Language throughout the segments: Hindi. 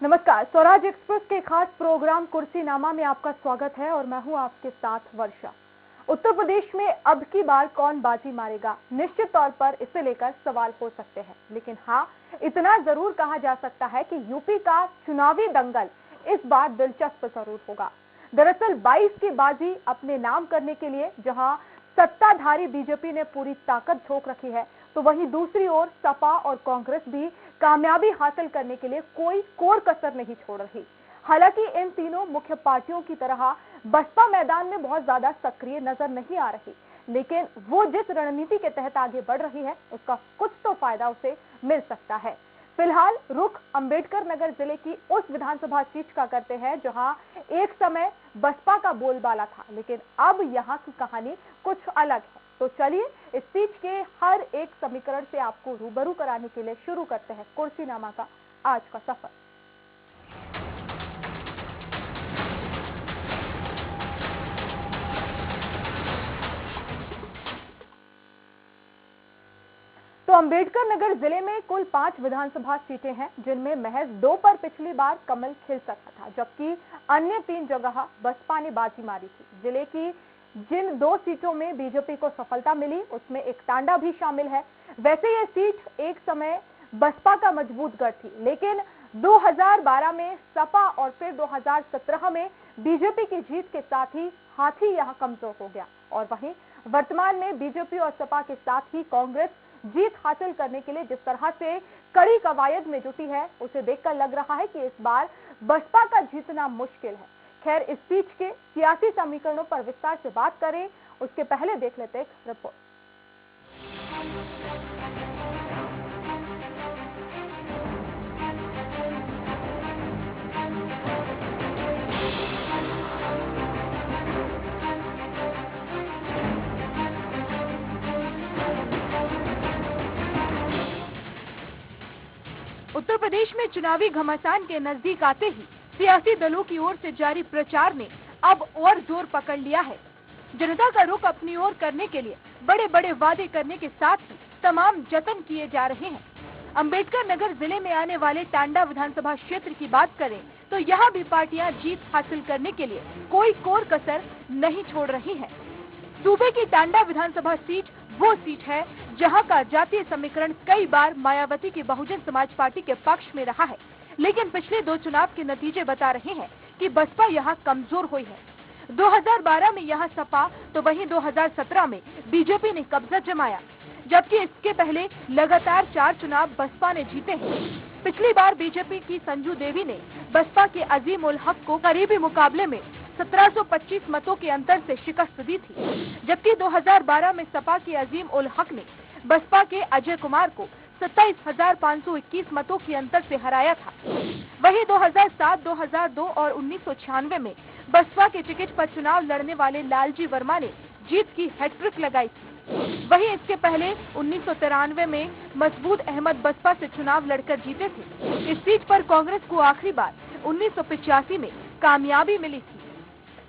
नमस्कार, स्वराज एक्सप्रेस के खास प्रोग्राम कुर्सीनामा में आपका स्वागत है और मैं हूं आपके साथ वर्षा। उत्तर प्रदेश में अब की बार कौन बाजी मारेगा, निश्चित तौर पर इसे लेकर सवाल हो सकते हैं, लेकिन हाँ, इतना जरूर कहा जा सकता है कि यूपी का चुनावी दंगल इस बार दिलचस्प जरूर होगा। दरअसल 22 की बाजी अपने नाम करने के लिए जहां सत्ताधारी बीजेपी ने पूरी ताकत झोंक रखी है, तो वहीं दूसरी ओर सपा और कांग्रेस भी कामयाबी हासिल करने के लिए कोई कोर कसर नहीं छोड़ रही। हालांकि इन तीनों मुख्य पार्टियों की तरह बसपा मैदान में बहुत ज्यादा सक्रिय नजर नहीं आ रही, लेकिन वो जिस रणनीति के तहत आगे बढ़ रही है उसका कुछ तो फायदा उसे मिल सकता है। फिलहाल रुख अंबेडकर नगर जिले की उस विधानसभा सीट का करते हैं जहां एक समय बसपा का बोलबाला था, लेकिन अब यहां की कहानी कुछ अलग है। तो चलिए इस सीट के हर एक समीकरण से आपको रूबरू कराने के लिए शुरू करते हैं कुर्सीनामा का आज का सफर। तो अंबेडकर नगर जिले में कुल 5 विधानसभा सीटें हैं, जिनमें महज 2 पर पिछली बार कमल खिल सका था, जबकि अन्य 3 जगह बसपा ने बाजी मारी थी। जिले की जिन 2 सीटों में बीजेपी को सफलता मिली उसमें एक टांडा भी शामिल है। वैसे ये सीट एक समय बसपा का मजबूत गढ़ थी, लेकिन 2012 में सपा और फिर 2017 में बीजेपी की जीत के साथ ही हाथी यहां कमजोर हो गया और वहीं वर्तमान में बीजेपी और सपा के साथ ही कांग्रेस जीत हासिल करने के लिए जिस तरह से कड़ी कवायद में जुटी है, उसे देखकर लग रहा है कि इस बार बसपा का जीतना मुश्किल है। खैर, इस सीट के सियासी समीकरणों पर विस्तार से बात करें उसके पहले देख लेते हैं रिपोर्ट। उत्तर प्रदेश में चुनावी घमासान के नजदीक आते ही सियासी दलों की ओर से जारी प्रचार ने अब और जोर पकड़ लिया है। जनता का रुख अपनी ओर करने के लिए बड़े बड़े वादे करने के साथ ही तमाम जतन किए जा रहे हैं। अंबेडकर नगर जिले में आने वाले टांडा विधानसभा क्षेत्र की बात करें तो यहाँ भी पार्टियां जीत हासिल करने के लिए कोई कोर कसर नहीं छोड़ रही है। सूबे की टांडा विधानसभा सीट वो सीट है जहां का जातीय समीकरण कई बार मायावती की बहुजन समाज पार्टी के पक्ष में रहा है, लेकिन पिछले 2 चुनाव के नतीजे बता रहे हैं कि बसपा यहां कमजोर हुई है। 2012 में यहां सपा तो वहीं 2017 में बीजेपी ने कब्जा जमाया, जबकि इसके पहले लगातार 4 चुनाव बसपा ने जीते हैं। पिछली बार बीजेपी की संजू देवी ने बसपा के अजीम उल हक को करीबी मुकाबले में 1725 मतों के अंतर से शिकस्त दी थी, जबकि 2012 में सपा के अजीम उल हक ने बसपा के अजय कुमार को 27,521 मतों के अंतर से हराया था। वहीं 2007, 2002 और 1996 में बसपा के टिकट पर चुनाव लड़ने वाले लालजी वर्मा ने जीत की हैट्रिक लगाई थी। वहीं इसके पहले 1993 में मसबूद अहमद बसपा से चुनाव लड़कर जीते थे। इस सीट पर कांग्रेस को आखिरी बार 1985 में कामयाबी मिली थी।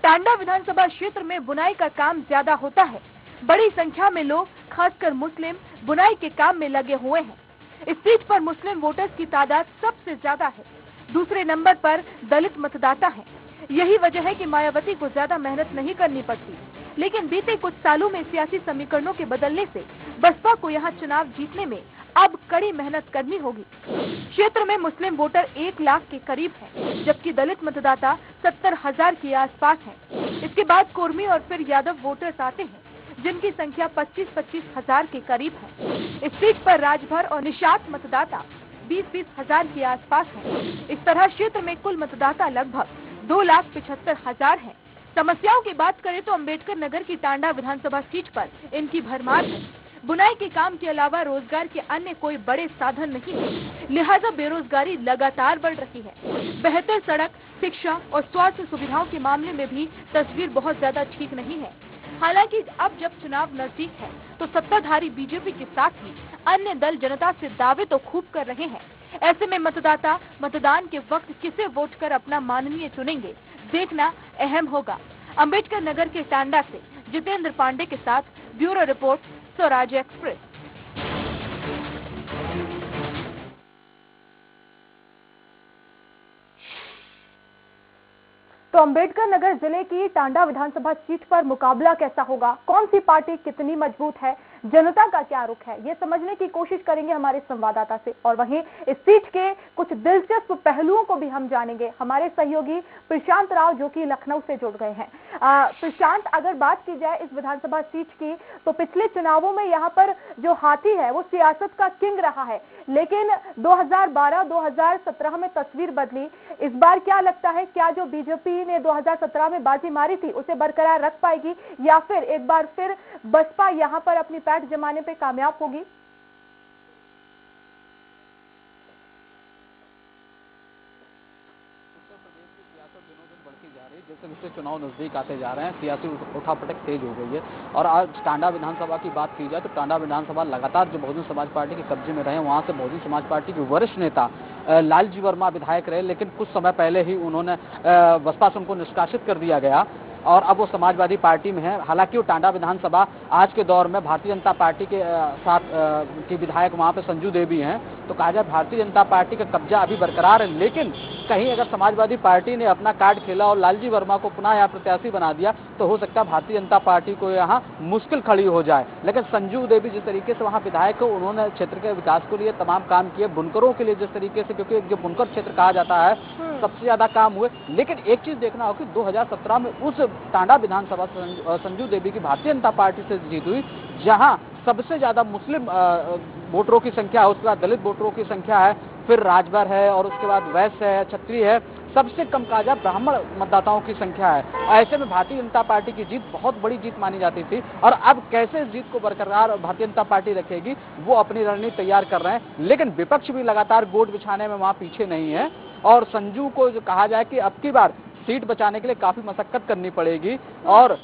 टांडा विधानसभा क्षेत्र में बुनाई का काम ज्यादा होता है। बड़ी संख्या में लोग, खासकर मुस्लिम, बुनाई के काम में लगे हुए हैं। इस सीट पर मुस्लिम वोटर्स की तादाद सबसे ज्यादा है। दूसरे नंबर पर दलित मतदाता हैं। यही वजह है कि मायावती को ज्यादा मेहनत नहीं करनी पड़ती, लेकिन बीते कुछ सालों में सियासी समीकरणों के बदलने से बसपा को यहाँ चुनाव जीतने में अब कड़ी मेहनत करनी होगी। क्षेत्र में मुस्लिम वोटर 1 लाख के करीब है, जबकि दलित मतदाता 70,000 के आसपास हैं। इसके बाद कुर्मी और फिर यादव वोटर्स आते हैं, जिनकी संख्या 25-25 हजार के करीब है। इस सीट पर राजभर और निषाद मतदाता 20-20 हजार के आसपास हैं। इस तरह क्षेत्र में कुल मतदाता लगभग 2,75,000 हैं। समस्याओं की बात करें तो अंबेडकर नगर की टांडा विधानसभा सीट पर इनकी भरमार है। बुनाई के काम के अलावा रोजगार के अन्य कोई बड़े साधन नहीं है, लिहाजा बेरोजगारी लगातार बढ़ रही है। बेहतर सड़क, शिक्षा और स्वास्थ्य सुविधाओं के मामले में भी तस्वीर बहुत ज्यादा ठीक नहीं है। हालांकि अब जब चुनाव नजदीक है तो सत्ताधारी बीजेपी के साथ ही अन्य दल जनता से दावे तो खूब कर रहे हैं। ऐसे में मतदाता मतदान के वक्त किसे वोट कर अपना माननीय चुनेंगे, देखना अहम होगा। अंबेडकर नगर के टांडा से जितेंद्र पांडे के साथ ब्यूरो रिपोर्ट, स्वराज एक्सप्रेस। तो अंबेडकर नगर जिले की टांडा विधानसभा सीट पर मुकाबला कैसा होगा, कौन सी पार्टी कितनी मजबूत है, जनता का क्या रुख है, ये समझने की कोशिश करेंगे हमारे संवाददाता से। और वहीं इस सीट के कुछ दिलचस्प पहलुओं को भी हम जानेंगे हमारे सहयोगी प्रशांत राव, जो कि लखनऊ से जुड़ गए हैं। प्रशांत, अगर बात की जाए इस विधानसभा सीट की, तो पिछले चुनावों में यहाँ पर जो हाथी है वो सियासत का किंग रहा है, लेकिन 2012-2017 में तस्वीर बदली। इस बार क्या लगता है, क्या जो बीजेपी ने 2017 में बाजी मारी थी उसे बरकरार रख पाएगी, या फिर एक बार फिर बसपा यहाँ पर अपनी पैठ जमाने पे कामयाब होगी? जैसे जैसे चुनाव नजदीक आते जा रहे हैं, सियासी उठापटक तेज हो गई है। और आज टांडा विधानसभा की बात की जाए तो टांडा विधानसभा लगातार जो बहुजन समाज पार्टी के कब्जे में रहे, वहां से बहुजन समाज पार्टी के वरिष्ठ नेता लालजी वर्मा विधायक रहे, लेकिन कुछ समय पहले ही उन्होंने बसपा से उनको निष्कासित कर दिया गया और अब वो समाजवादी पार्टी में है। हालांकि वो टांडा विधानसभा आज के दौर में भारतीय जनता पार्टी के साथ की विधायक वहां पे संजू देवी हैं, तो कहा जाए भारतीय जनता पार्टी का कब्जा अभी बरकरार है। लेकिन कहीं अगर समाजवादी पार्टी ने अपना कार्ड खेला और लालजी वर्मा को पुनः यहाँ प्रत्याशी बना दिया तो हो सकता है भारतीय जनता पार्टी को यहाँ मुश्किल खड़ी हो जाए। लेकिन संजू देवी जिस तरीके से वहाँ विधायक है, उन्होंने क्षेत्र के विकास के लिए तमाम काम किए, बुनकरों के लिए जिस तरीके से, क्योंकि जो बुनकर क्षेत्र कहा जाता है सबसे ज्यादा काम हुए। लेकिन एक चीज देखना होगा कि 2017 में उस टांडा विधानसभा संजू देवी की भारतीय जनता पार्टी से जीत हुई, जहां सबसे ज्यादा मुस्लिम वोटरों की संख्या है, उसके बाद दलित वोटरों की संख्या है, फिर राजभर है और उसके बाद वैश्य है, क्षत्रिय है, सबसे कम कहा जाए ब्राह्मण मतदाताओं की संख्या है। ऐसे में भारतीय जनता पार्टी की जीत बहुत बड़ी जीत मानी जाती थी और अब कैसे इस जीत को बरकरार भारतीय जनता पार्टी रखेगी, वो अपनी रणनीति तैयार कर रहे हैं। लेकिन विपक्ष भी लगातार गोट बिछाने में वहां पीछे नहीं है और संजू को जो कहा जाए कि अब की बार सीट बचाने के लिए काफी मशक्कत करनी पड़ेगी। और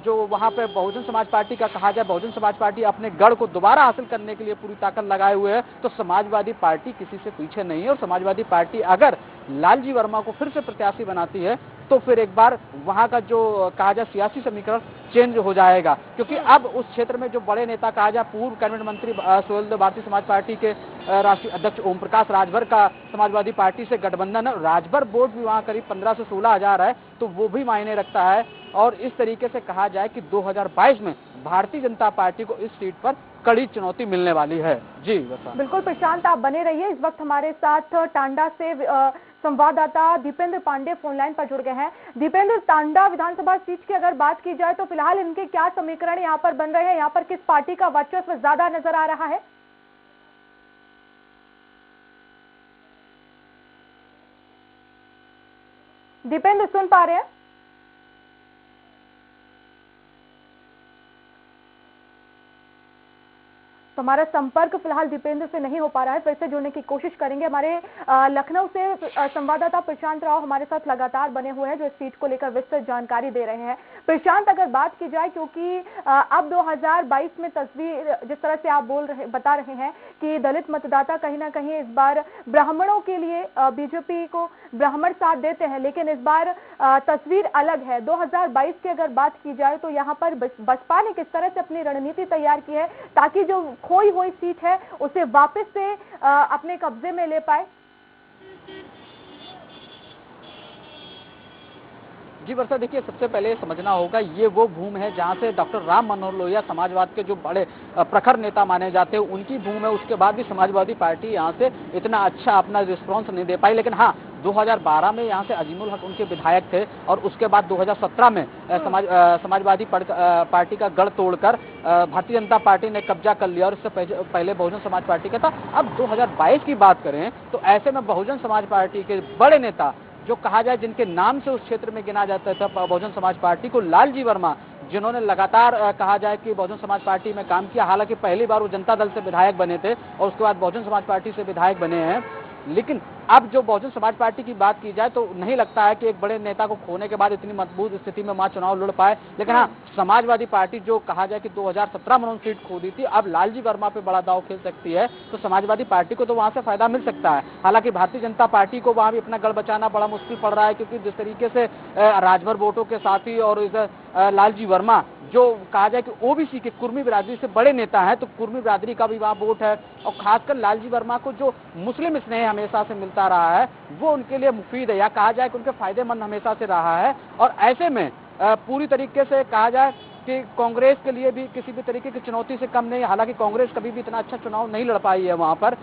जो वहां पे बहुजन समाज पार्टी का कहा जाए, बहुजन समाज पार्टी अपने गढ़ को दोबारा हासिल करने के लिए पूरी ताकत लगाए हुए है, तो समाजवादी पार्टी किसी से पीछे नहीं है। और समाजवादी पार्टी अगर लालजी वर्मा को फिर से प्रत्याशी बनाती है तो फिर एक बार वहां का जो कहा जाए सियासी समीकरण चेंज हो जाएगा, क्योंकि अब उस क्षेत्र में जो बड़े नेता कहा जाए, पूर्व कैबिनेट मंत्री सोहेल देव भारतीय समाज पार्टी के राष्ट्रीय अध्यक्ष ओम प्रकाश राजभर का समाजवादी पार्टी से गठबंधन है। राजभर वोट भी वहां करीब 15 से 16 हजार है, तो वो भी मायने रखता है। और इस तरीके से कहा जाए कि 2022 में भारतीय जनता पार्टी को इस सीट पर कड़ी चुनौती मिलने वाली है। जी बिल्कुल प्रशांत, आप बने रहिए। इस वक्त हमारे साथ टांडा से संवाददाता दीपेंद्र पांडे फोन लाइन पर जुड़ गए हैं। दीपेंद्र, टांडा विधानसभा सीट की अगर बात की जाए तो फिलहाल इनके क्या समीकरण यहाँ पर बन रहे हैं, यहाँ पर किस पार्टी का वर्चस्व ज्यादा नजर आ रहा है? दीपेंद्र सुन पा रहे हैं? तो हमारा संपर्क फिलहाल दीपेंद्र से नहीं हो पा रहा है, फिर से जुड़ने की कोशिश करेंगे। हमारे लखनऊ से संवाददाता प्रशांत राव हमारे साथ लगातार बने हुए हैं, जो इस सीट को लेकर विस्तृत जानकारी दे रहे हैं। प्रशांत, अगर बात की जाए, क्योंकि अब 2022 में तस्वीर जिस तरह से आप बता रहे हैं कि दलित मतदाता कहीं ना कहीं इस बार ब्राह्मणों के लिए बीजेपी को ब्राह्मण साथ देते हैं, लेकिन इस बार तस्वीर अलग है। 2022 की अगर बात की जाए तो यहाँ पर बसपा ने किस तरह से अपनी रणनीति तैयार की है ताकि जो खोई हुई सीट है उसे वापस से अपने कब्जे में ले पाए? जी वर्षा, देखिए सबसे पहले समझना होगा ये वो भूमि है जहां से डॉक्टर राम मनोहर लोहिया समाजवाद के जो बड़े प्रखर नेता माने जाते हैं उनकी भूमि है। उसके बाद भी समाजवादी पार्टी यहां से इतना अच्छा अपना रिस्पॉन्स नहीं दे पाई। लेकिन हाँ, 2012 में यहाँ से अजीमुल हक उनके विधायक थे और उसके बाद 2017 में समाजवादी पार्टी का गढ़ तोड़कर भारतीय जनता पार्टी ने कब्जा कर लिया और इससे पहले बहुजन समाज पार्टी का था। अब 2022 की बात करें तो ऐसे में बहुजन समाज पार्टी के बड़े नेता जो कहा जाए जिनके नाम से उस क्षेत्र में गिना जाता था बहुजन समाज पार्टी को, लालजी वर्मा, जिन्होंने लगातार कहा जाए कि बहुजन समाज पार्टी में काम किया, हालांकि पहली बार वो जनता दल से विधायक बने थे और उसके बाद बहुजन समाज पार्टी से विधायक बने हैं। लेकिन अब जो बहुजन समाज पार्टी की बात की जाए तो नहीं लगता है कि एक बड़े नेता को खोने के बाद इतनी मजबूत स्थिति में वहां चुनाव लड़ पाए। लेकिन हाँ, समाजवादी पार्टी जो कहा जाए कि 2017 में उन्होंने सीट खो दी थी, अब लालजी वर्मा पे बड़ा दाव खेल सकती है, तो समाजवादी पार्टी को तो वहां से फायदा मिल सकता है। हालांकि भारतीय जनता पार्टी को वहां भी अपना गढ़ बचाना बड़ा मुश्किल पड़ रहा है, क्योंकि जिस तरीके से राजभर वोटों के साथ ही और लालजी वर्मा जो कहा जाए कि ओबीसी के कुर्मी बिरादरी से बड़े नेता हैं, तो कुर्मी बिरादरी का भी वहाँ वोट है। और खासकर लालजी वर्मा को जो मुस्लिम स्नेह हमेशा से मिलता रहा है वो उनके लिए मुफीद है, या कहा जाए कि उनके फायदेमंद हमेशा से रहा है। और ऐसे में पूरी तरीके से कहा जाए कि कांग्रेस के लिए भी किसी भी तरीके की चुनौती से कम नहीं। हालांकि कांग्रेस कभी भी इतना अच्छा चुनाव नहीं लड़ पाई है वहां पर,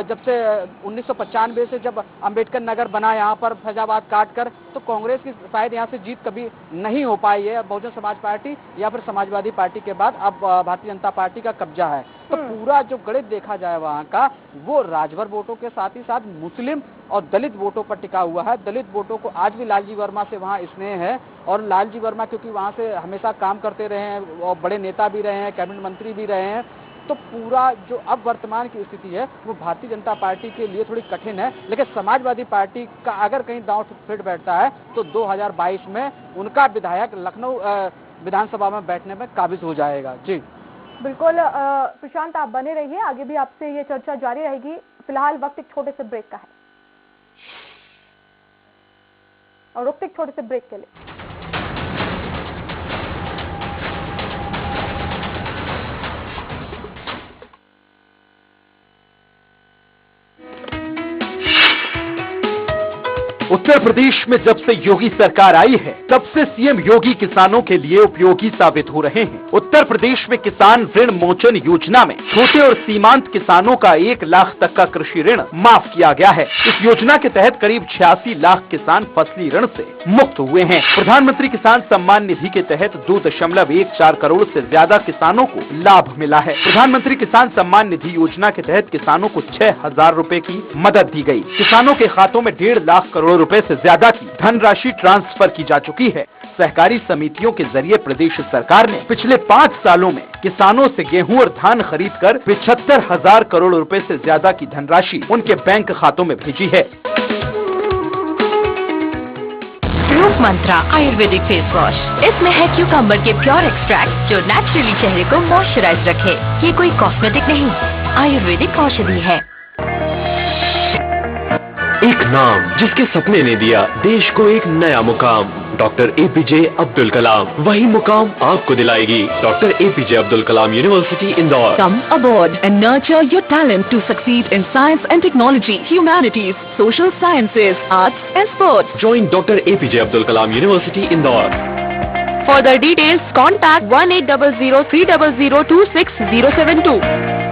जब से 1995 से जब अंबेडकर नगर बना यहाँ पर फैजाबाद काट कर, तो कांग्रेस की शायद यहाँ से जीत कभी नहीं हो पाई है। बहुजन समाज पार्टी या फिर समाजवादी पार्टी के बाद अब भारतीय जनता पार्टी का कब्जा है। तो पूरा जो गणित देखा जाए वहाँ का, वो राजभर वोटों के साथ ही साथ मुस्लिम और दलित वोटों पर टिका हुआ है। दलित वोटों को आज भी लालजी वर्मा से वहाँ स्नेह है, और लालजी वर्मा क्योंकि वहाँ से हमेशा काम करते रहे हैं और बड़े नेता भी रहे हैं, कैबिनेट मंत्री भी रहे हैं, तो पूरा जो अब वर्तमान की स्थिति है वो भारतीय जनता पार्टी के लिए थोड़ी कठिन है। लेकिन समाजवादी पार्टी का अगर कहीं दांव फिट बैठता है तो 2022 में उनका विधायक लखनऊ विधानसभा में बैठने में काबिज हो जाएगा। जी बिल्कुल प्रशांत, आप बने रहिए, आगे भी आपसे ये चर्चा जारी रहेगी। फिलहाल वक्त एक छोटे से ब्रेक का है और रुकते एक छोटे से ब्रेक के लिए। उत्तर प्रदेश में जब से योगी सरकार आई है तब से सीएम योगी किसानों के लिए उपयोगी साबित हो रहे हैं। उत्तर प्रदेश में किसान ऋण मोचन योजना में छोटे और सीमांत किसानों का 1 लाख तक का कृषि ऋण माफ किया गया है। इस योजना के तहत करीब 86 लाख किसान फसली ऋण से मुक्त हुए हैं। प्रधानमंत्री किसान सम्मान निधि के तहत 2.14 करोड़ से ज्यादा किसानों को लाभ मिला है। प्रधानमंत्री किसान सम्मान निधि योजना के तहत किसानों को 6,000 रूपए की मदद दी गई। किसानों के खातों में 1.5 लाख करोड़ रुपए से ज्यादा की धनराशि ट्रांसफर की जा चुकी है। सहकारी समितियों के जरिए प्रदेश सरकार ने पिछले 5 सालों में किसानों से गेहूं और धान खरीद कर 75,000 करोड़ रुपए से ज्यादा की धनराशि उनके बैंक खातों में भेजी है। रूप मंत्रा आयुर्वेदिक फेस वॉश, इसमें है क्यूकम्बर के प्योर एक्सट्रैक्ट जो नेचुरली चेहरे को मॉइस्चराइज रखे। ये कोई कॉस्मेटिक नहीं, आयुर्वेदिक औषधि है। एक नाम जिसके सपने ने दिया देश को एक नया मुकाम, डॉक्टर APJ अब्दुल कलाम। वही मुकाम आपको दिलाएगी doctor APJ Abdul Kalam university Indore. Come aboard and nurture your talent to succeed in science and technology, humanities, social sciences, arts and sports. Join Dr. APJ Abdul Kalam University Indore. Further details contact 1800-300-26072.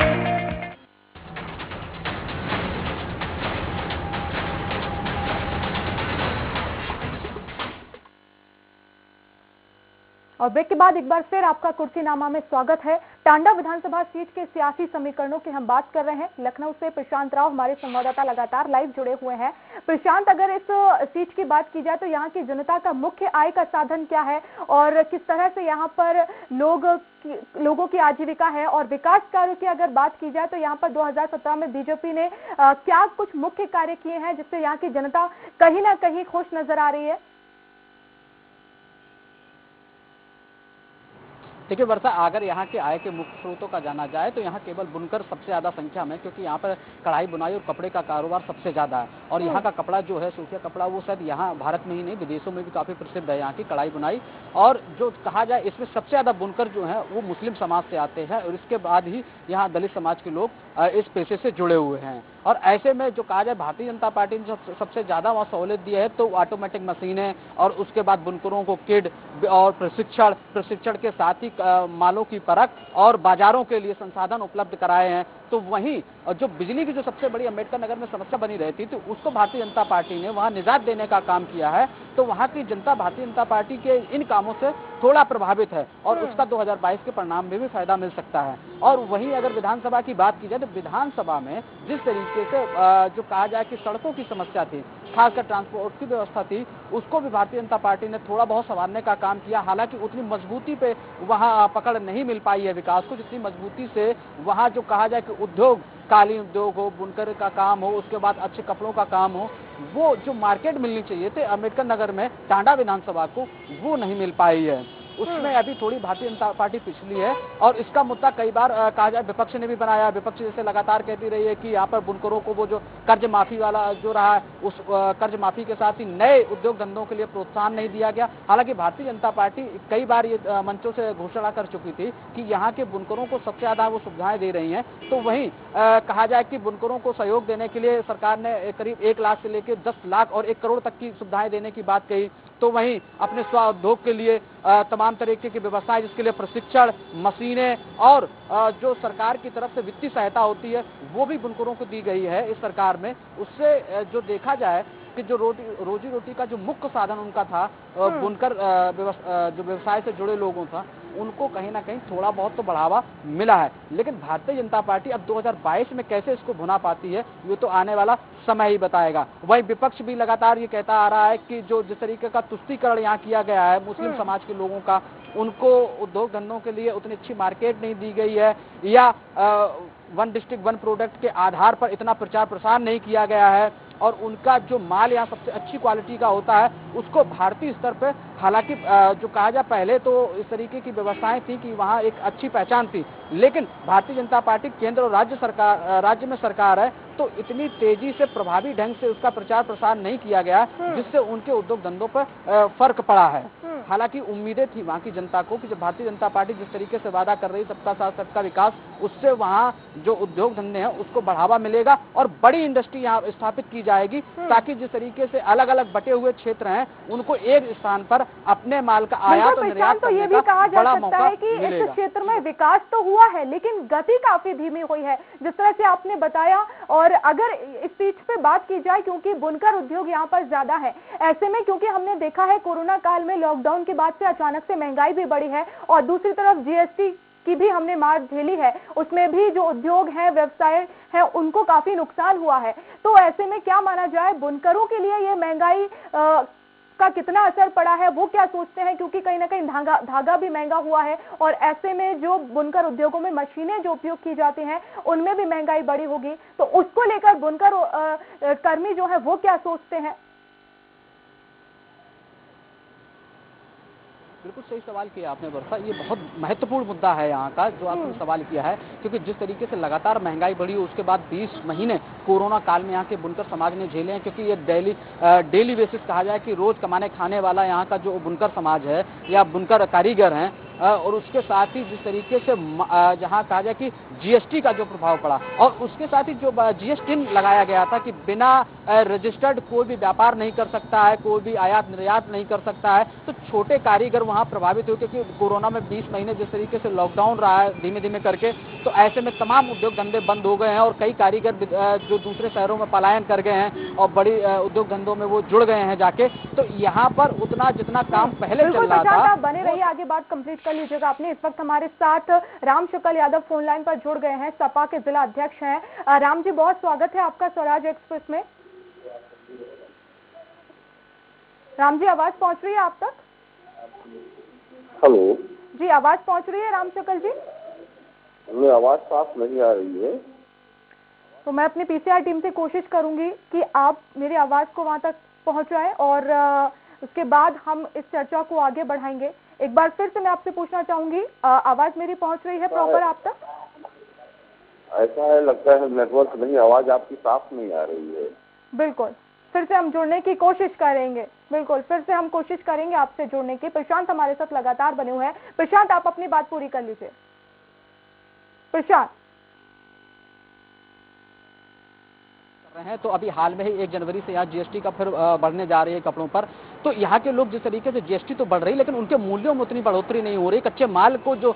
और ब्रेक के बाद एक बार फिर आपका कुर्सीनामा में स्वागत है। टांडा विधानसभा सीट के सियासी समीकरणों की हम बात कर रहे हैं। लखनऊ से प्रशांत राव हमारे संवाददाता लगातार लाइव जुड़े हुए हैं। प्रशांत, अगर इस सीट की बात की जाए तो यहाँ की जनता का मुख्य आय का साधन क्या है और किस तरह से यहाँ पर लोगों की आजीविका है, और विकास कार्यों की अगर बात की जाए तो यहाँ पर 2017 में बीजेपी ने क्या कुछ मुख्य कार्य किए हैं जिससे यहाँ की जनता कहीं ना कहीं खुश नजर आ रही है? देखिए वर्षा, अगर यहाँ के आय के मुख्य स्रोतों का जाना जाए तो यहाँ केवल बुनकर सबसे ज्यादा संख्या में, क्योंकि यहाँ पर कढ़ाई बुनाई और कपड़े का कारोबार सबसे ज्यादा है। और यहाँ का कपड़ा जो है, सूफिया कपड़ा, वो शायद यहाँ भारत में ही नहीं विदेशों में भी काफी प्रसिद्ध है यहाँ की कढ़ाई बुनाई। और जो कहा जाए इसमें सबसे ज्यादा बुनकर जो है वो मुस्लिम समाज से आते हैं, और इसके बाद ही यहाँ दलित समाज के लोग इस पेशे से जुड़े हुए हैं। और ऐसे में जो कहा जाए भारतीय जनता पार्टी ने जो सबसे ज्यादा वहाँ सहूलियत दी है तो ऑटोमेटिक मशीनें, और उसके बाद बुनकरों को किट और प्रशिक्षण के साथ ही मालों की परख और बाजारों के लिए संसाधन उपलब्ध कराए हैं। तो वहीं जो बिजली की जो सबसे बड़ी अंबेडकर नगर में समस्या बनी रहती थी उसको भारतीय जनता पार्टी ने वहां निजात देने का काम किया है। तो वहां की जनता भारतीय जनता पार्टी के इन कामों से थोड़ा प्रभावित है, और उसका 2022 के परिणाम में भी फायदा मिल सकता है। और वहीं अगर विधानसभा की बात की जाए तो विधानसभा में जिस तरीके से जो कहा जाए कि सड़कों की समस्या थी, खासकर ट्रांसपोर्ट की व्यवस्था थी, उसको भी भारतीय जनता पार्टी ने थोड़ा बहुत संवारने का काम किया। हालांकि उतनी मजबूती पे वहां पकड़ नहीं मिल पाई है विकास को, जितनी मजबूती से वहां जो कहा जाए कि उद्योग, कालीन उद्योग हो, बुनकर का काम हो, उसके बाद अच्छे कपड़ों का काम हो, वो जो मार्केट मिलनी चाहिए थे अम्बेडकर नगर में टांडा विधानसभा को, वो नहीं मिल पाई है। उसमें अभी थोड़ी भारतीय जनता पार्टी पिछली है। और इसका मुद्दा कई बार कहा जाए विपक्ष ने भी बनाया। विपक्ष जैसे लगातार कहती रही है कि यहाँ पर बुनकरों को वो जो कर्ज माफी वाला जो रहा है, उस कर्ज माफी के साथ ही नए उद्योग धंधों के लिए प्रोत्साहन नहीं दिया गया। हालांकि भारतीय जनता पार्टी कई बार ये मंचों से घोषणा कर चुकी थी कि यहाँ के बुनकरों को सबसे ज्यादा वो सुविधाएं दे रही हैं। तो वहीं कहा जाए कि बुनकरों को सहयोग देने के लिए सरकार ने करीब 1 लाख से लेकर 10 लाख और 1 करोड़ तक की सुविधाएं देने की बात कही। तो वहीं अपने स्व उद्योग के लिए तमाम तरीके की व्यवस्थाएं, जिसके लिए प्रशिक्षण, मशीनें और जो सरकार की तरफ से वित्तीय सहायता होती है वो भी बुनकरों को दी गई है इस सरकार में। उससे जो देखा जाए कि जो रोजी रोटी का जो मुख्य साधन उनका था, बुनकर जो व्यवसाय से जुड़े लोगों था, उनको कहीं ना कहीं थोड़ा बहुत तो बढ़ावा मिला है। लेकिन भारतीय जनता पार्टी अब 2022 में कैसे इसको भुना पाती है ये तो आने वाला समय ही बताएगा। वही विपक्ष भी लगातार ये कहता आ रहा है कि जो जिस तरीके का तुष्टीकरण यहाँ किया गया है मुस्लिम समाज के लोगों का, उनको उद्योग धंधों के लिए उतनी अच्छी मार्केट नहीं दी गई है, या वन डिस्ट्रिक्ट वन प्रोडक्ट के आधार पर इतना प्रचार प्रसार नहीं किया गया है, और उनका जो माल यहाँ सबसे अच्छी क्वालिटी का होता है उसको भारतीय स्तर पे, हालांकि जो कहा जाए पहले तो इस तरीके की व्यवस्थाएं थी कि वहाँ एक अच्छी पहचान थी, लेकिन भारतीय जनता पार्टी केंद्र और राज्य में सरकार है, तो इतनी तेजी से प्रभावी ढंग से उसका प्रचार प्रसार नहीं किया गया जिससे उनके उद्योग धंधों पर फर्क पड़ा है। हालांकि उम्मीदें थी वहाँ की जनता को कि जब भारतीय जनता पार्टी जिस तरीके से वादा कर रही सबका साथ सबका विकास, उससे वहाँ जो उद्योग धंधे हैं उसको बढ़ावा मिलेगा और बड़ी इंडस्ट्री यहाँ स्थापित की जाएगी, ताकि जिस तरीके से अलग अलग बटे हुए क्षेत्र हैं उनको एक स्थान पर अपने माल का आयात और निर्यात तो ये भी कहा जा सकता है कि इस क्षेत्र में विकास तो हुआ है लेकिन गति काफी धीमी हुई है, जिस तरह से आपने बताया। और अगर इस चीज पे बात की जाए, क्योंकि बुनकर उद्योग यहाँ पर ज्यादा है, ऐसे में क्योंकि हमने देखा है कोरोना काल में लॉकडाउन के बाद से अचानक से महंगाई भी बढ़ी है और दूसरी तरफ जीएसटी की भी हमने मार झेली है, उसमें भी जो उद्योग है, व्यवसाय है, उनको काफी नुकसान हुआ है। तो ऐसे में क्या माना जाए, बुनकरों के लिए ये महंगाई का कितना असर पड़ा है, वो क्या सोचते हैं, क्योंकि कहीं ना कहीं धागा भी महंगा हुआ है और ऐसे में जो बुनकर उद्योगों में मशीनें जो उपयोग की जाती हैं उनमें भी महंगाई बढ़ी होगी, तो उसको लेकर बुनकर कर्मी जो है वो क्या सोचते हैं? बिल्कुल सही सवाल किया आपने वर्षा, ये बहुत महत्वपूर्ण मुद्दा है यहाँ का जो आपने सवाल किया है, क्योंकि जिस तरीके से लगातार महंगाई बढ़ी उसके बाद 20 महीने कोरोना काल में यहाँ के बुनकर समाज ने झेले हैं, क्योंकि ये डेली बेसिस कहा जाए कि रोज कमाने खाने वाला यहाँ का जो बुनकर समाज है या बुनकर कारीगर हैं, और उसके साथ ही जिस तरीके से जहाँ कहा जाए कि जीएसटी का जो प्रभाव पड़ा और उसके साथ ही जो जीएसटी लगाया गया था कि बिना रजिस्टर्ड कोई भी व्यापार नहीं कर सकता है, कोई भी आयात निर्यात नहीं कर सकता है, तो छोटे कारीगर वहाँ प्रभावित हुए, क्योंकि कोरोना में 20 महीने जिस तरीके से लॉकडाउन रहा है धीमे धीमे करके, तो ऐसे में तमाम उद्योग धंधे बंद हो गए हैं और कई कारीगर जो दूसरे शहरों में पलायन कर गए हैं और बड़ी उद्योग धंधों में वो जुड़ गए हैं जाके, तो यहाँ पर उतना जितना काम पहले चल रहा था। बने रहिए, आगे बात कंप्लीट कर लीजिएगा आपने। इस वक्त हमारे साथ राम शुक्ल यादव फोन लाइन पर जुड़ गए हैं, सपा के जिला अध्यक्ष हैं। राम जी, बहुत स्वागत है आपका स्वराज एक्सप्रेस में। राम जी, आवाज पहुंच रही है आप तक? हेलो जी, आवाज पहुंच रही है राम शुक्ल जी? हमें आवाज साफ नहीं आ रही है। तो मैं अपनी पीसीआर टीम से कोशिश करूंगी कि आप मेरी आवाज को वहां तक पहुंचाएं और उसके बाद हम इस चर्चा को आगे बढ़ाएंगे। एक बार फिर से मैं आपसे पूछना चाहूंगी, आवाज मेरी पहुंच रही है प्रॉपर आप तक? ऐसा है, लगता है नेटवर्क नहीं, आवाज आपकी साफ नहीं आ रही है। बिल्कुल, फिर से हम जुड़ने की कोशिश करेंगे। बिल्कुल, फिर से हम कोशिश करेंगे आपसे जुड़ने की। प्रशांत हमारे साथ लगातार बने हुए हैं। प्रशांत, आप अपनी बात पूरी कर लीजिए। प्रशांत हैं तो अभी हाल में ही 1 जनवरी से यहाँ जीएसटी का फिर बढ़ने जा रही है कपड़ों पर, तो यहाँ के लोग जिस तरीके से जीएसटी तो बढ़ रही लेकिन उनके मूल्यों में उतनी बढ़ोतरी नहीं हो रही। कच्चे माल को जो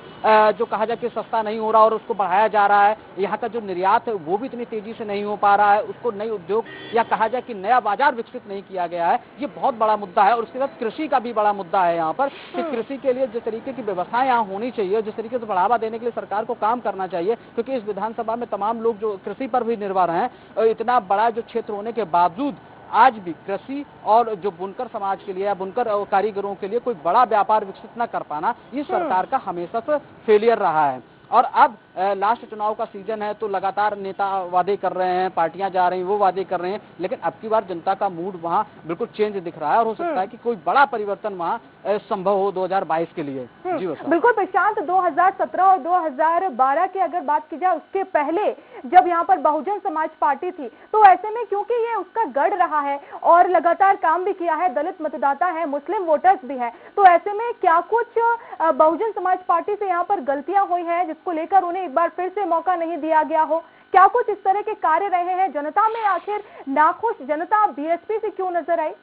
कहा जाए कि सस्ता नहीं हो रहा और उसको बढ़ाया जा रहा है। यहाँ का जो निर्यात है वो भी इतनी तेजी से नहीं हो पा रहा है, उसको नई उद्योग या कहा जाए कि नया बाजार विकसित नहीं किया गया है। ये बहुत बड़ा मुद्दा है और उसके साथ कृषि का भी बड़ा मुद्दा है यहाँ पर कि कृषि के लिए जिस तरीके की व्यवस्थाएं यहाँ होनी चाहिए, जिस तरीके से बढ़ावा देने के लिए सरकार को काम करना चाहिए, क्योंकि इस विधानसभा में तमाम लोग जो कृषि पर भी निर्भर हैं, इतना बड़ा जो क्षेत्र होने के बावजूद आज भी कृषि और जो बुनकर समाज के लिए या बुनकर कारीगरों के लिए कोई बड़ा व्यापार विकसित न कर पाना, ये सरकार का हमेशा से फेलियर रहा है। और अब लास्ट चुनाव का सीजन है तो लगातार नेता वादे कर रहे हैं, पार्टियां जा रही हैं, वो वादे कर रहे हैं, लेकिन अब की बार जनता का मूड वहां बिल्कुल चेंज दिख रहा है और हो सकता है कि कोई बड़ा परिवर्तन वहां संभव हो 2022 के लिए। जी बिल्कुल प्रशांत, 2017 और 2012 की अगर बात की जाए उसके पहले जब यहाँ पर बहुजन समाज पार्टी थी, तो ऐसे में क्योंकि ये उसका गढ़ रहा है और लगातार काम भी किया है, दलित मतदाता है, मुस्लिम वोटर्स भी है, तो ऐसे में क्या कुछ बहुजन समाज पार्टी से यहाँ पर गलतियां हुई है जिसको लेकर उन्हें एक बार फिर से मौका नहीं दिया गया हो? क्या कुछ इस तरह के कार्य रहे हैं? जनता में आखिर नाखुश जनता बीएसपी से क्यों नजर आई?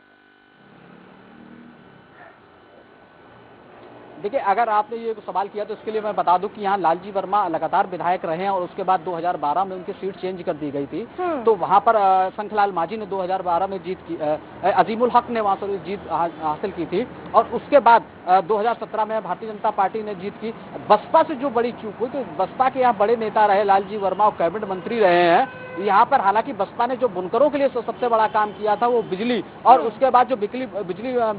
देखिए, अगर आपने ये सवाल किया तो इसके लिए मैं बता दूं कि यहाँ लालजी वर्मा लगातार विधायक रहे हैं और उसके बाद 2012 में उनकी सीट चेंज कर दी गई थी। तो वहां पर शंखलाल माझी ने 2012 में जीत की, अजीमुल हक ने वहां से जीत हासिल की थी और उसके बाद 2017 में भारतीय जनता पार्टी ने जीत की। बसपा से जो बड़ी चूक हुई, तो बसपा के यहाँ बड़े नेता रहे लालजी वर्मा और कैबिनेट मंत्री रहे हैं यहाँ पर। हालांकि बसपा ने जो बुनकरों के लिए सबसे बड़ा काम किया था वो बिजली, और उसके बाद जो बिजली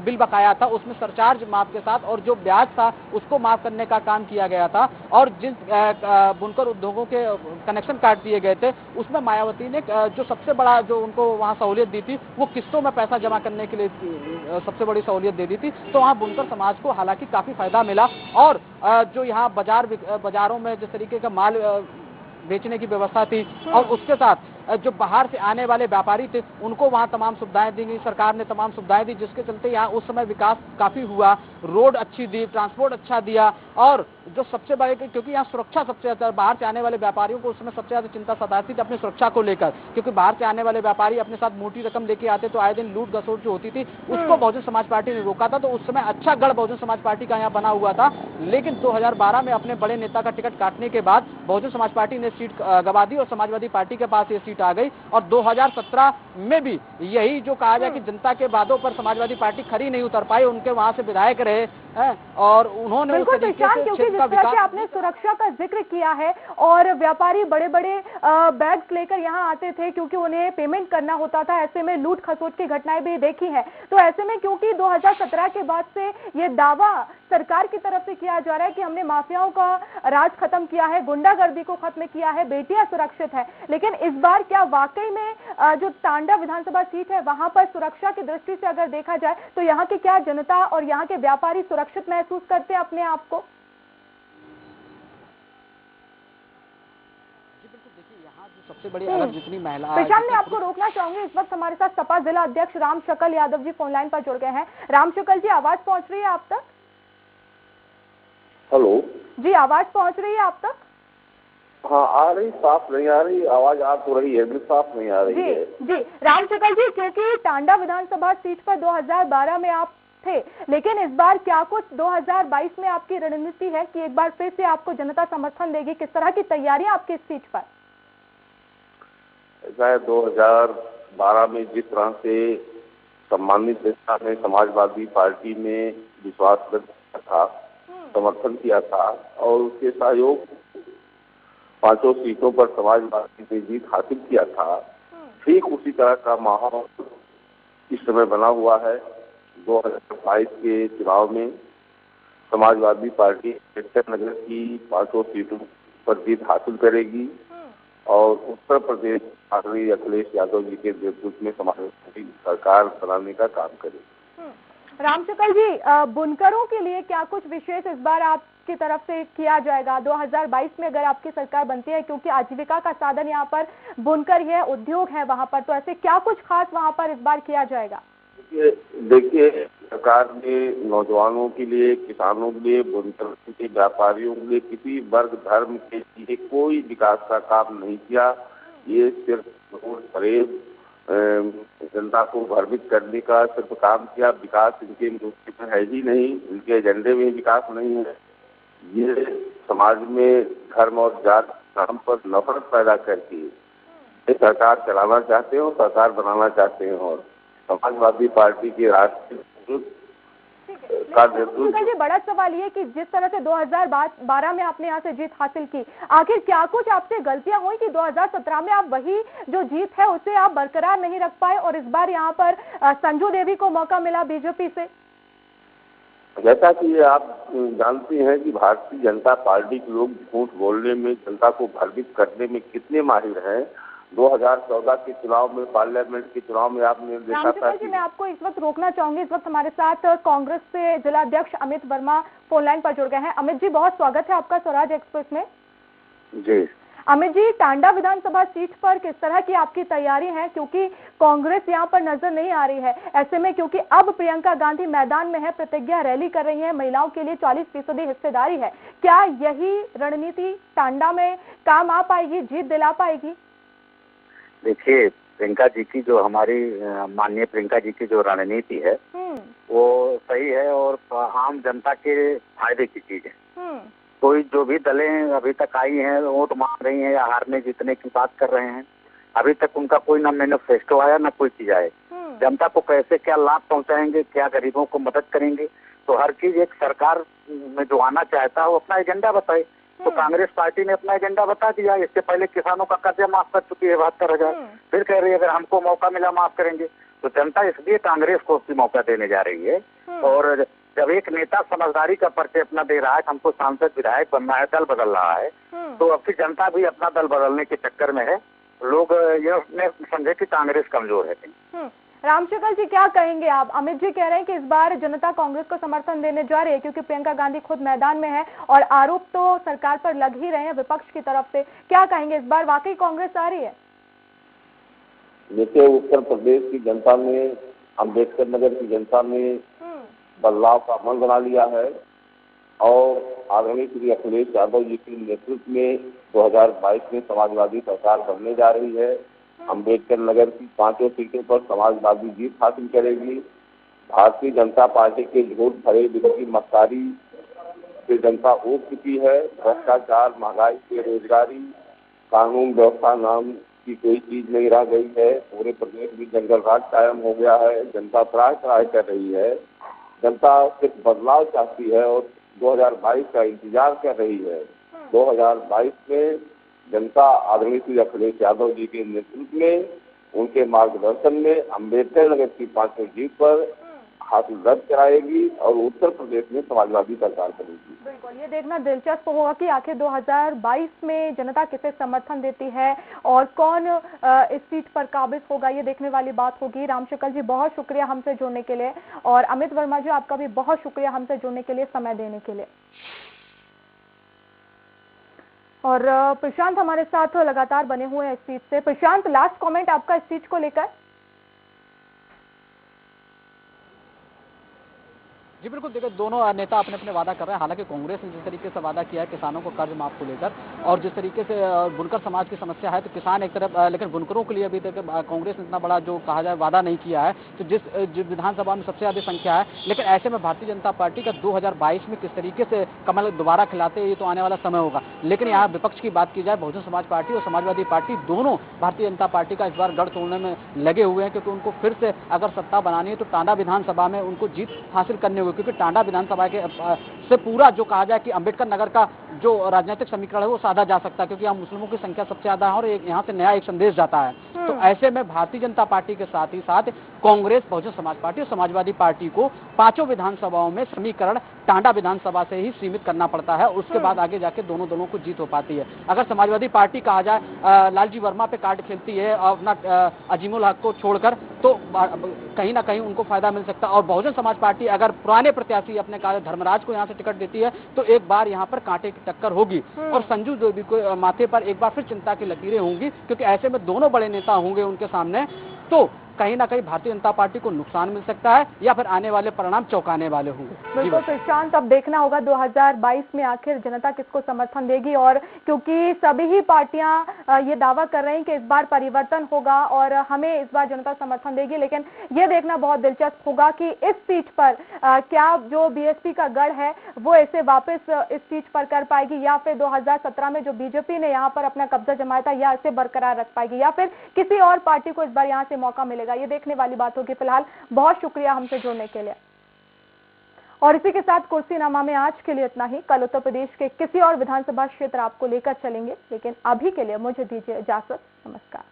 बिल बकाया था उसमें सरचार्ज माफ के साथ और जो ब्याज था उसको माफ करने का काम किया गया था। और जिन बुनकर उद्योगों के कनेक्शन काट दिए गए थे उसमें मायावती ने जो सबसे बड़ा जो उनको वहां सहूलियत दी थी वो किस्तों में पैसा जमा करने के लिए सबसे बड़ी सहूलियत दे दी थी। तो वहाँ बुनकर समाज को हालांकि काफी फायदा मिला और जो यहाँ बाजारों में जिस तरीके का माल बेचने की व्यवस्था थी और उसके साथ जो बाहर से आने वाले व्यापारी थे उनको वहां तमाम सुविधाएं दी गई, सरकार ने तमाम सुविधाएं दी, जिसके चलते यहाँ उस समय विकास काफी हुआ, रोड अच्छी दी, ट्रांसपोर्ट अच्छा दिया। और जो सबसे बड़े, क्योंकि यहाँ सुरक्षा सबसे ज्यादा, बाहर से आने वाले व्यापारियों को उस समय सबसे ज्यादा चिंता सताती थी अपनी सुरक्षा को लेकर, क्योंकि बाहर से आने वाले व्यापारी अपने साथ मोटी रकम लेके आते तो आए दिन लूट घसोट जो होती थी उसको बहुजन समाज पार्टी ने रोका था। तो उस समय अच्छा गढ़ बहुजन समाज पार्टी का यहाँ बना हुआ था। लेकिन 2012 में अपने बड़े नेता का टिकट काटने के बाद बहुजन समाज पार्टी ने सीट गवा दी और समाजवादी पार्टी के पास ये सीट आ गई। और 2017 में भी यही जो कहा जाए कि जनता के वादों पर समाजवादी पार्टी खरी नहीं उतर पाई, उनके वहां से विधायक रहे और उन्होंने बिल्कुल प्रशांत, क्योंकि जिस तरह से आपने सुरक्षा का जिक्र किया है और व्यापारी बड़े बड़े बैग्स लेकर यहाँ आते थे क्योंकि उन्हें पेमेंट करना होता था, ऐसे में लूट खसोट की घटनाएं भी देखी है। तो ऐसे में क्योंकि 2017 के बाद से ये दावा सरकार की तरफ से किया जा रहा है कि हमने माफियाओं का राज खत्म किया है, गुंडागर्दी को खत्म किया है, बेटियां सुरक्षित है, लेकिन इस बार क्या वाकई में जो टांडा विधानसभा सीट है वहां पर सुरक्षा की दृष्टि से अगर देखा जाए तो यहाँ की क्या जनता और यहाँ के व्यापारी सुरक्षित महसूस करते हैं अपने आप को? सबसे बड़ी अगर जितनी महिला, प्रशांत मैं आपको रोकना चाहूंगी, इस वक्त हमारे साथ सपा जिला अध्यक्ष राम शकल यादव जी फोन लाइन पर जुड़ गए हैं। राम शकल जी, आवाज पहुंच रही है आप तक? हेलो जी, आवाज पहुंच रही है आप तक? हाँ आ रही, साफ नहीं आ रही आवाज, आ तो रही है, साफ नहीं आ रही है। जी राम शकल जी, क्योंकि टांडा विधानसभा सीट पर 2012 में आप थे, लेकिन इस बार क्या कुछ 2022 में आपकी रणनीति है कि एक बार फिर से आपको जनता समर्थन देगी? किस तरह की तैयारियां आपकी इस सीट पर? ऐसा है, 2012 में जिस तरह से सम्मानित नेता ने समाजवादी पार्टी में विश्वास व्यक्त किया था, समर्थन किया था और उसके सहयोग 5 सीटों पर समाजवादी ने जीत हासिल किया था, ठीक उसी तरह का माहौल इस समय बना हुआ है। 2022 के चुनाव में समाजवादी पार्टी नगर की 5 सीटों पर जीत हासिल करेगी और उत्तर प्रदेश आदरणीय अखिलेश यादव जी के नेतृत्व में समाजवादी सरकार बनाने का काम करेगी। राम शकल जी, बुनकरों के लिए क्या कुछ विशेष इस बार आपकी तरफ से किया जाएगा 2022 में अगर आपकी सरकार बनती है, क्योंकि आजीविका का साधन यहाँ पर बुनकर ही है, उद्योग है वहाँ पर, तो ऐसे क्या कुछ खास वहाँ पर इस बार किया जाएगा? देखिए, सरकार ने नौजवानों के लिए, किसानों के लिए, बुनकरों के, व्यापारियों के लिए, किसी वर्ग धर्म के लिए कोई विकास का काम नहीं किया। ये सिर्फ फरेब जनता को भ्रमित करने का सिर्फ काम किया। विकास इनके मुद्दे पर है ही नहीं, इनके एजेंडे में विकास नहीं है। ये समाज में धर्म और जात नाम पर नफरत पैदा करके सरकार चलाना चाहते हो, सरकार बनाना चाहते हैं और समाजवादी पार्टी के राष्ट्रीय का नेतृत्व। बड़ा सवाल ये कि जिस तरह से 2012 में आपने यहाँ से जीत हासिल की, आखिर क्या कुछ आपसे गलतियां हुई कि 2017 में आप वही जो जीत है उसे आप बरकरार नहीं रख पाए और इस बार यहाँ पर संजू देवी को मौका मिला बीजेपी से? जैसा कि आप जानते हैं कि भारतीय जनता पार्टी के लोग झूठ बोलने में, जनता को भ्रमित करने में कितने माहिर हैं। 2014 के चुनाव में, पार्लियामेंट के चुनाव में आपने देखा था रामशक्ल जी, मैं आपको इस वक्त रोकना चाहूंगी। इस वक्त हमारे साथ कांग्रेस से जिला अध्यक्ष अमित वर्मा फोन लाइन पर जुड़ गए हैं। अमित जी, बहुत स्वागत है आपका स्वराज एक्सप्रेस में। जी अमित जी, टांडा विधानसभा सीट पर किस तरह की आपकी तैयारी है, क्योंकि कांग्रेस यहां पर नजर नहीं आ रही है ऐसे में, क्योंकि अब प्रियंका गांधी मैदान में है, प्रतिज्ञा रैली कर रही है, महिलाओं के लिए 40% हिस्सेदारी है। क्या यही रणनीति टांडा में काम आ पाएगी, जीत दिला पाएगी? देखिए, प्रियंका जी की जो हमारी माननीय प्रियंका जी की जो रणनीति है वो सही है और आम जनता के फायदे की चीज है। कोई जो भी दलें अभी तक आई हैं, वोट मांग रही हैं या हारने जीतने की बात कर रहे हैं, अभी तक उनका कोई ना मैनिफेस्टो आया ना कोई चीज आए। जनता को कैसे क्या लाभ पहुंचाएंगे, क्या गरीबों को मदद करेंगे, तो हर चीज एक सरकार में जो आना चाहता है वो अपना एजेंडा बताए। तो कांग्रेस पार्टी ने अपना एजेंडा बता दिया। इससे पहले किसानों का कर्जा माफ कर चुकी है 72,000, फिर कह रही है अगर हमको मौका मिला माफ करेंगे। तो जनता इसलिए कांग्रेस को उसकी मौका देने जा रही है। और जब एक नेता समझदारी का परिचय अपना दे रहा है, हमको सांसद विधायक बनना है, दल बदल रहा है, तो अब फिर जनता भी अपना दल बदलने के चक्कर में है। लोग ये समझे कि कांग्रेस कमजोर है। रामशक्ल जी, क्या कहेंगे आप? अमित जी कह रहे हैं कि इस बार जनता कांग्रेस को समर्थन देने जा रही है, क्योंकि प्रियंका गांधी खुद मैदान में है और आरोप तो सरकार पर लग ही रहे हैं विपक्ष की तरफ से। क्या कहेंगे, इस बार वाकई कांग्रेस आ रही है? देखिए, उत्तर प्रदेश की जनता ने, अम्बेडकर नगर की जनता ने बदलाव का मन बना लिया है और आदरणीय श्री अखिलेश यादव जी के नेतृत्व में 2022 में समाजवादी सरकार बनने जा रही है। अम्बेडकर नगर की 5 सीटों पर समाजवादी जीत हासिल करेगी। भारतीय जनता पार्टी के झूठ भरे की मक्कारी से जनता उब चुकी है। भ्रष्टाचार, महंगाई, बेरोजगारी, कानून व्यवस्था नाम की कोई चीज नहीं रह गई है। पूरे प्रदेश में जंगल राज कायम हो गया है। जनता त्राह कर रही है। जनता सिर्फ बदलाव चाहती है और 2022 का इंतजार कर रही है। 2022 में जनता आदरणीय श्री अखिलेश यादव जी के नेतृत्व में, उनके मार्गदर्शन में अम्बेडकर नगर की 5 जीत पर हासिल दर्ज कराएगी और उत्तर प्रदेश में समाजवादी सरकार बनेगी। बिल्कुल, ये देखना दिलचस्प होगा कि आखिर 2022 में जनता किसे समर्थन देती है और कौन इस सीट पर काबिज होगा, ये देखने वाली बात होगी। रामशक्ल जी, बहुत शुक्रिया हमसे जुड़ने के लिए, और अमित वर्मा जी, आपका भी बहुत शुक्रिया हमसे जुड़ने के लिए, समय देने के लिए। और प्रशांत हमारे साथ लगातार बने हुए हैं इस सीट से। प्रशांत, लास्ट कमेंट आपका इस सीट को लेकर? जी बिल्कुल, देखिए दोनों नेता अपने अपने वादा कर रहे हैं। हालांकि कांग्रेस ने जिस तरीके से वादा किया है किसानों को कर्ज माफ को लेकर, और जिस तरीके से बुनकर समाज की समस्या है, तो किसान एक तरफ, लेकिन बुनकरों के लिए अभी तक कांग्रेस ने इतना बड़ा जो कहा जाए वादा नहीं किया है। तो जिस विधानसभा में सबसे ज्यादा संख्या है, लेकिन ऐसे में भारतीय जनता पार्टी का 2022 में किस तरीके से कमल दोबारा खिलाते हैं, ये तो आने वाला समय होगा। लेकिन यहाँ विपक्ष की बात की जाए, बहुजन समाज पार्टी और समाजवादी पार्टी दोनों भारतीय जनता पार्टी का इस बार गढ़ तोड़ने में लगे हुए हैं, क्योंकि उनको फिर से अगर सत्ता बनानी है तो टांडा विधानसभा में उनको जीत हासिल करने होगी। क्योंकि टांडा विधानसभा के से पूरा जो कहा जाए कि अम्बेडकर नगर का जो राजनीतिक समीकरण है वो साधा जा सकता है, क्योंकि यहाँ मुस्लिमों की संख्या सबसे ज्यादा है और यहाँ से नया एक संदेश जाता है। तो ऐसे में भारतीय जनता पार्टी के साथ ही साथ कांग्रेस, बहुजन समाज पार्टी और समाजवादी पार्टी को 5 विधानसभाओं में समीकरण टांडा विधानसभा से ही सीमित करना पड़ता है। उसके बाद आगे जाके दोनों को जीत हो पाती है। अगर समाजवादी पार्टी कहा जाए लालजी वर्मा पे कार्ड खेलती है अपना अजीमुल हक को छोड़कर, तो कहीं ना कहीं उनको फायदा मिल सकता है। और बहुजन समाज पार्टी अगर पुराने प्रत्याशी अपने धर्मराज को यहाँ से टिकट देती है तो एक बार यहाँ पर कांटे की टक्कर होगी और संजू देवी को माथे पर एक बार फिर चिंता की लकीरें होंगी, क्योंकि ऐसे में दोनों बड़े नेता होंगे उनके सामने। तो कहीं ना कहीं भारतीय जनता पार्टी को नुकसान मिल सकता है या फिर आने वाले परिणाम चौंकाने वाले होंगे। बिल्कुल प्रशांत, अब देखना होगा 2022 में आखिर जनता किसको समर्थन देगी, और क्योंकि सभी ही पार्टियां ये दावा कर रही हैं कि इस बार परिवर्तन होगा और हमें इस बार जनता समर्थन देगी, लेकिन ये देखना बहुत दिलचस्प होगा कि इस सीट पर क्या जो बीएसपी का गढ़ है वो इसे वापस इस सीट पर कर पाएगी, या फिर 2017 में जो बीजेपी ने यहाँ पर अपना कब्जा जमाया था या इसे बरकरार रख पाएगी, या फिर किसी और पार्टी को इस बार यहाँ से मौका मिलेगा। ये देखने वाली बात होगी। फिलहाल बहुत शुक्रिया हमसे जुड़ने के लिए, और इसी के साथ कुर्सीनामा में आज के लिए इतना ही। कल उत्तर प्रदेश के किसी और विधानसभा क्षेत्र आपको लेकर चलेंगे, लेकिन अभी के लिए मुझे दीजिए इजाजत। नमस्कार।